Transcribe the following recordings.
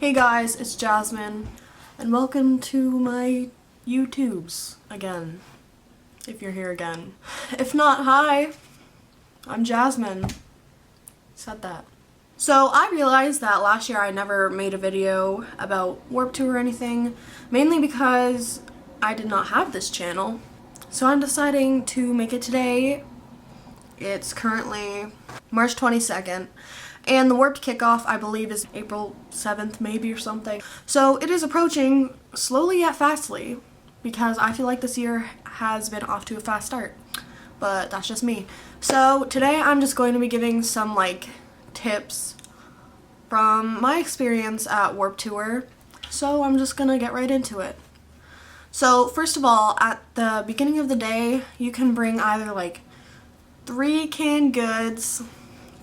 Hey guys, it's Jasmine, and welcome to my YouTubes again, if you're here again. If not, hi, I'm Jasmine. Said that. So I realized that last year I never made a video about Warped Tour or anything, mainly because I did not have this channel. So I'm deciding to make it today. It's currently March 22nd. And the Warped kickoff, I believe, is April 7th, maybe, or something. So it is approaching slowly yet fastly, because I feel like this year has been off to a fast start. But that's just me. So today I'm just going to be giving some, tips from my experience at Warped Tour. So I'm just gonna get right into it. So first of all, at the beginning of the day, you can bring either 3 canned goods,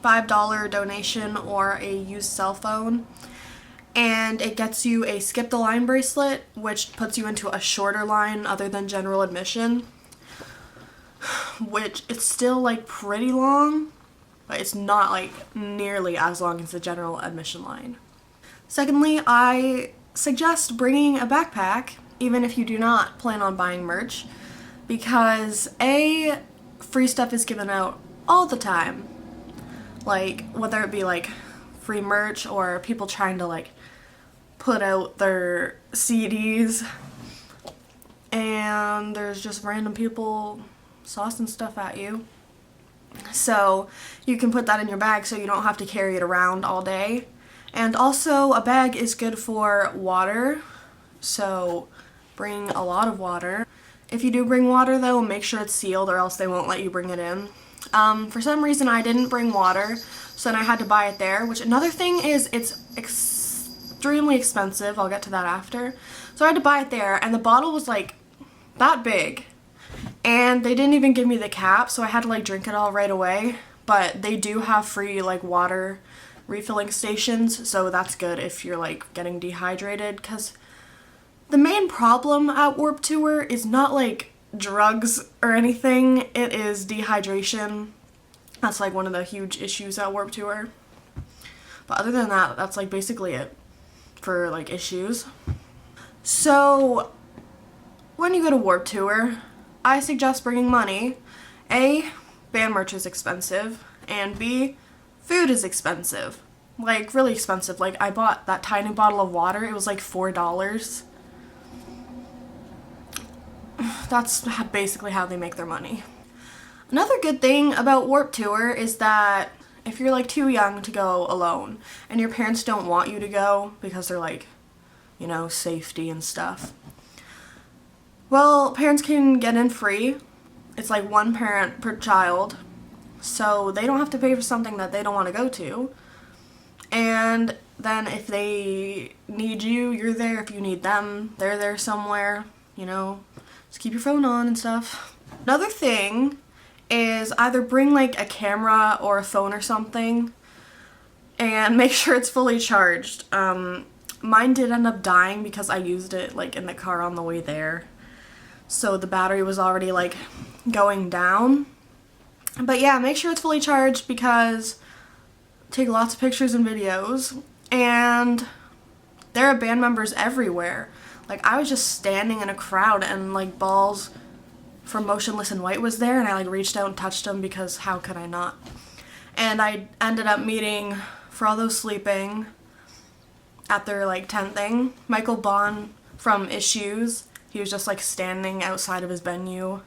$5 donation, or a used cell phone, and it gets you a skip the line bracelet, which puts you into a shorter line other than general admission, which it's still pretty long, but it's not nearly as long as the general admission line. Secondly, I suggest bringing a backpack even if you do not plan on buying merch, because free stuff is given out all the time. Whether it be free merch or people trying to put out their CDs, and there's just random people saucing stuff at you. So you can put that in your bag so you don't have to carry it around all day. And also, a bag is good for water, so bring a lot of water. If you do bring water though, make sure it's sealed or else they won't let you bring it in. For some reason I didn't bring water, so then I had to buy it there, which another thing is it's extremely expensive. I'll get to that after. So I had to buy it there, and the bottle was that big, and they didn't even give me the cap, so I had to drink it all right away. But they do have free water refilling stations, so that's good if you're getting dehydrated, because the main problem at Warped Tour is not drugs or anything, it is dehydration. That's one of the huge issues at Warped Tour. But other than that, that's basically it for issues. So when you go to Warped Tour, I suggest bringing money. A, band merch is expensive, and B, food is expensive. Really expensive. I bought that tiny bottle of water, it was $4. That's basically how they make their money. Another good thing about Warped Tour is that if you're too young to go alone and your parents don't want you to go because they're safety and stuff, well, parents can get in free. It's one parent per child, so they don't have to pay for something that they don't want to go to. And then if they need you, you're there. If you need them, they're there somewhere, Just keep your phone on and stuff. Another thing is either bring a camera or a phone or something, and make sure it's fully charged. Mine did end up dying because I used it in the car on the way there, so the battery was already going down. But yeah, make sure it's fully charged, because take lots of pictures and videos, and there are band members everywhere. I was just standing in a crowd, and Balls from Motionless in White was there, and I reached out and touched him, because how could I not? And I ended up meeting For All Those Sleeping at their tent thing. Michael Bond from Issues, he was just standing outside of his venue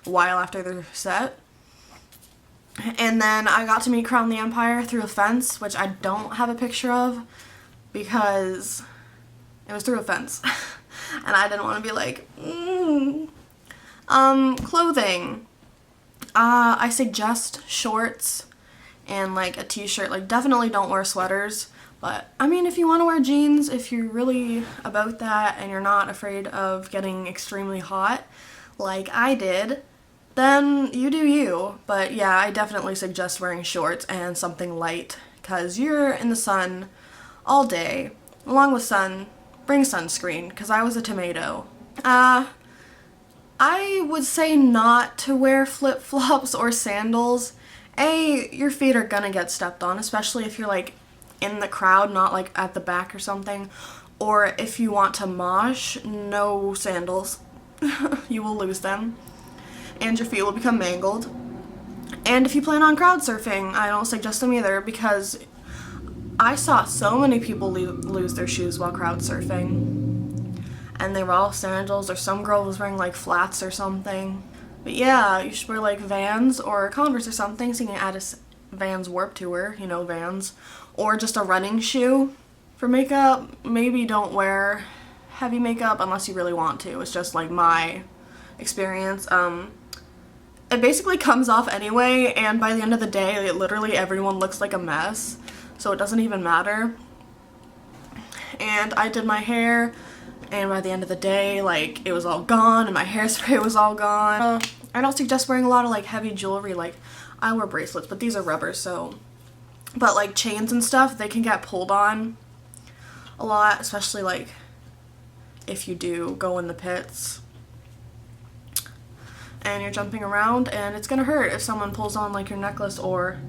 a while after their set. And then I got to meet Crown the Empire through a fence, which I don't have a picture of because it was through a fence. And I didn't want to be clothing. I suggest shorts and a t-shirt. Definitely don't wear sweaters. But I mean, if you want to wear jeans, if you're really about that and you're not afraid of getting extremely hot like I did, then you do you. But yeah, I definitely suggest wearing shorts and something light, because you're in the sun all day. Along with bring sunscreen, because I was a tomato. I would say not to wear flip-flops or sandals. Your feet are gonna get stepped on, especially if you're in the crowd, not like at the back or something. Or if you want to mosh, no sandals. You will lose them. And your feet will become mangled. And if you plan on crowd surfing, I don't suggest them either, because I saw so many people lose their shoes while crowd surfing. And they were all sandals, or some girl was wearing like flats or something. But yeah, you should wear like Vans or Converse or something so you can add a Vans Warped Tour, you know, Vans. Or just a running shoe. For makeup, maybe don't wear heavy makeup unless you really want to. It's just like my experience. It basically comes off anyway, and by the end of the day, literally everyone looks like a mess. So it doesn't even matter. And I did my hair, and by the end of the day, like, it was all gone, and my hairspray was all gone. I don't suggest wearing a lot of like heavy jewelry. Like, I wear bracelets, but these are rubber, so. But like chains and stuff, they can get pulled on a lot, especially like if you do go in the pits and you're jumping around, and it's gonna hurt if someone pulls on like your necklace, or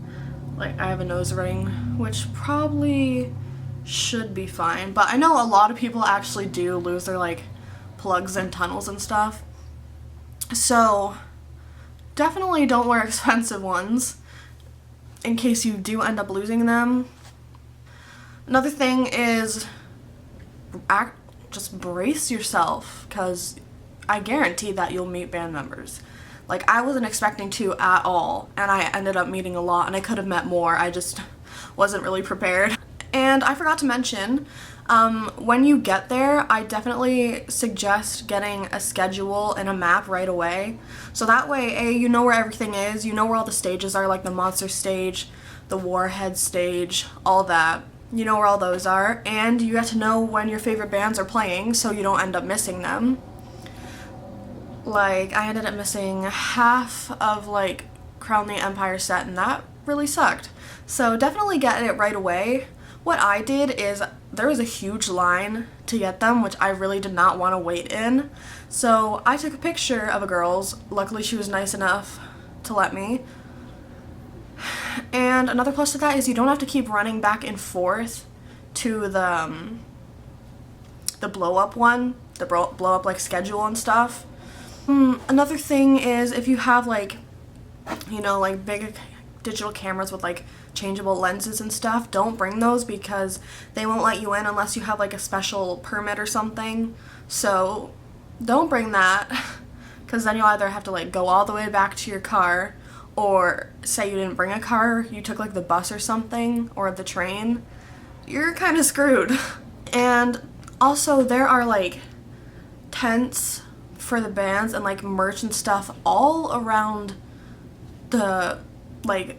like I have a nose ring, which probably should be fine, but I know a lot of people actually do lose their like plugs and tunnels and stuff, so definitely don't wear expensive ones in case you do end up losing them. Another thing is just brace yourself, because I guarantee that you'll meet band members. Like, I wasn't expecting to at all, and I ended up meeting a lot, and I could have met more. I just wasn't really prepared. And I forgot to mention, when you get there, I definitely suggest getting a schedule and a map right away. So that way, A, you know where everything is, you know where all the stages are, like the Monster stage, the Warhead stage, all that. You know where all those are, and you get to know when your favorite bands are playing, so you don't end up missing them. Like, I ended up missing half of like Crown the Empire set, and that really sucked. So definitely get it right away. What I did is, there was a huge line to get them, which I really did not want to wait in. So I took a picture of a girl's. Luckily she was nice enough to let me. And another plus to that is you don't have to keep running back and forth to the blow up one, the blow up like schedule and stuff. Another thing is, if you have like, you know, like big digital cameras with like changeable lenses and stuff, don't bring those, because they won't let you in unless you have like a special permit or something. So don't bring that, because then you'll either have to like go all the way back to your car, or say you didn't bring a car, you took like the bus or something, or the train, you're kind of screwed. And also there are like tents for the bands and like merch and stuff all around the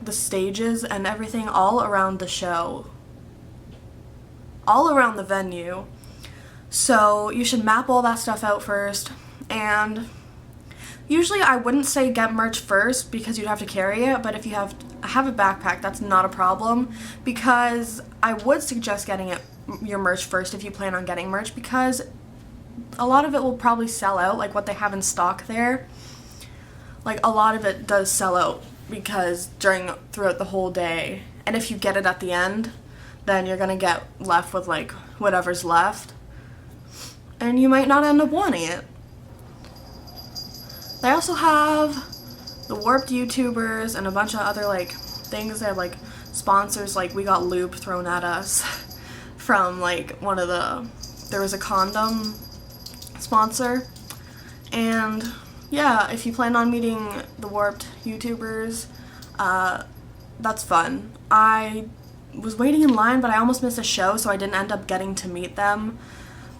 stages and everything, all around the show, all around the venue. So you should map all that stuff out first. And usually I wouldn't say get merch first, because you'd have to carry it, but if you have a backpack, that's not a problem, because I would suggest getting your merch first if you plan on getting merch, because a lot of it will probably sell out, like what they have in stock there. Like, a lot of it does sell out because throughout the whole day, and if you get it at the end, then you're gonna get left with like whatever's left, and you might not end up wanting it. They also have the Warped YouTubers and a bunch of other like things. They have like sponsors, like we got Loop thrown at us from like there was a condom sponsor. And yeah, if you plan on meeting the Warped YouTubers, that's fun. I was waiting in line, but I almost missed a show, so I didn't end up getting to meet them.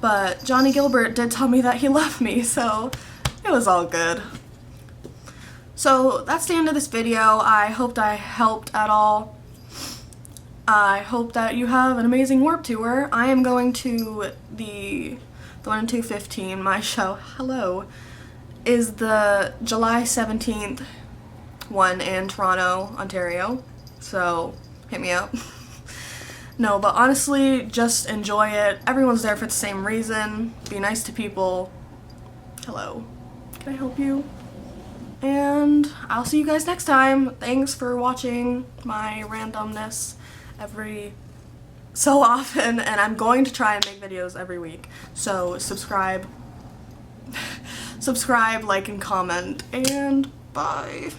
But Johnny Gilbert did tell me that he loved me, so it was all good. So that's the end of this video. I hoped I helped at all. I hope that you have an amazing Warped Tour. I am going to the 1 and 215. My show, hello, is the July 17th one in Toronto, Ontario. So hit me up. No, but honestly, just enjoy it. Everyone's there for the same reason. Be nice to people. Hello. Can I help you? And I'll see you guys next time. Thanks for watching my randomness every so often, and I'm going to try and make videos every week. So subscribe, like, and comment, and bye.